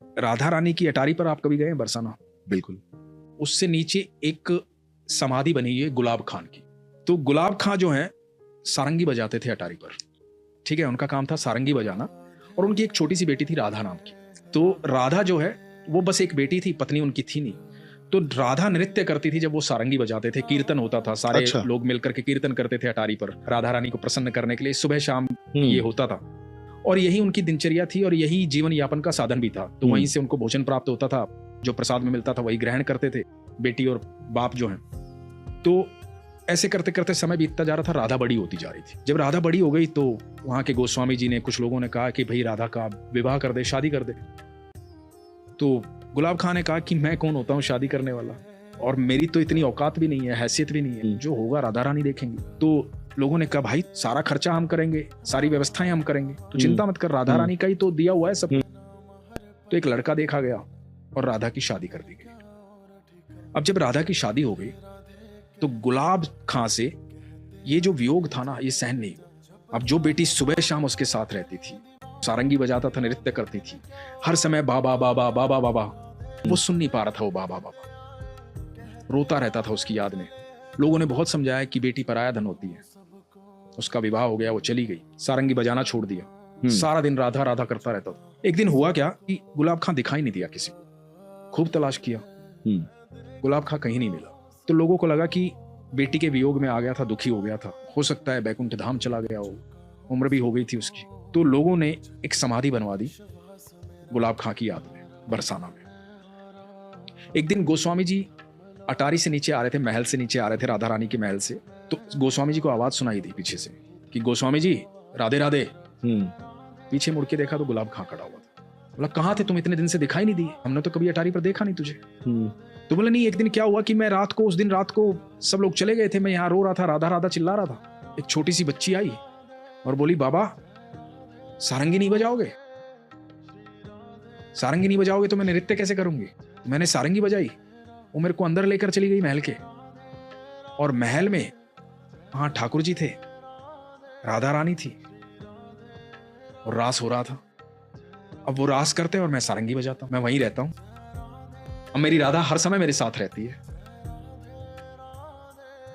राधा रानी की अटारी पर आप कभी गए हैं बरसाना? बिल्कुल। उससे नीचे एक समाधि बनी है गुलाब खान की। तो गुलाब खां जो है सारंगी बजाते थे अटारी पर, ठीक है, उनका काम था सारंगी बजाना, और उनकी एक छोटी सी बेटी थी राधा नाम की। तो राधा जो है वो बस एक बेटी थी, पत्नी उनकी थी नहीं। तो राधा नृत्य करती थी जब वो सारंगी बजाते थे, कीर्तन होता था, सारे अच्छा। लोग मिलकर के कीर्तन करते थे अटारी पर राधा रानी को प्रसन्न करने के लिए, सुबह शाम ये होता था। और यही उनकी दिनचर्या थी और यही जीवन यापन का साधन भी था। तो वहीं से उनको भोजन प्राप्त होता था, जो प्रसाद में मिलता था वही ग्रहण करते थे बेटी और बाप जो हैं। तो ऐसे करते करते समय बीतता जा रहा था, राधा बड़ी होती जा रही थी। जब राधा बड़ी हो गई तो वहां के गोस्वामी जी ने, कुछ लोगों ने कहा कि भाई राधा का विवाह कर दे, शादी कर दे। तो गुलाब खां ने कहा कि मैं कौन होता हूँ शादी करने वाला, और मेरी तो इतनी औकात भी नहीं है, हैसियत भी नहीं है, जो होगा राधा रानी देखेंगी। तो लोगों ने कहा भाई सारा खर्चा हम करेंगे, सारी व्यवस्थाएं हम करेंगे, तो चिंता मत कर, राधा रानी का ही तो दिया हुआ है सब। तो एक लड़का देखा गया और राधा की शादी कर दी गई। अब जब राधा की शादी हो गई तो गुलाब खां से ये जो वियोग था ना, ये सहन नहीं हुआ। अब जो बेटी सुबह शाम उसके साथ रहती थी, सारंगी बजाता था, नृत्य करती थी, हर समय बाबा बाबा बाबा बाबा, वो सुन नहीं पा रहा था, वो बाबा बाबा रोता रहता था उसकी याद में। लोगों ने बहुत समझाया कि बेटी पराया धन होती है। उसका विवाह हो गया, वो चली गई, सारंगी बजाना छोड़ दिया, सारा दिन राधा राधा करता रहता था। एक दिन हुआ क्या कि गुलाब खां दिखाई नहीं दिया किसी को, खूब तलाश किया, गुलाब खां कहीं नहीं मिला। तो लोगों को लगा कि बेटी के वियोग में आ गया था, दुखी हो गया था, हो सकता है बैकुंठ धाम चला गया हो, उम्र भी हो गई थी उसकी। तो लोगों ने एक समाधि बनवा दी गुलाब खां की याद में बरसाना में। एक दिन गोस्वामी जी अटारी से नीचे आ रहे थे, महल से नीचे आ रहे थे, राधा रानी के महल से। तो गोस्वामी जी को आवाज सुनाई दी पीछे से कि गोस्वामी जी राधे राधे। पीछे मुड़ के देखा तो गुलाब खां खड़ा हुआ था। बोला कहाँ थे तुम, इतने दिन से दिखाई नहीं दिए, हमने तो कभी अटारी पर देखा नहीं तुझे। तो बोले नहीं, एक दिन क्या हुआ कि मैं रात को, उस दिन रात को सब लोग चले गए थे, मैं यहाँ रो रहा था, राधा राधा चिल्ला रहा था। एक छोटी सी बच्ची आई और बोली बाबा सारंगी नहीं बजाओगे, सारंगी नहीं बजाओगे तो मैं नृत्य कैसे करूंगी। मैंने सारंगी बजाई, वो मेरे को अंदर लेकर चली गई महल के, और महल में वहां ठाकुर जी थे, राधा रानी थी, और रास हो रहा था। अब वो रास करते और मैं सारंगी बजाता हूं, मैं वहीं रहता हूं। अब मेरी राधा हर समय मेरे साथ रहती है।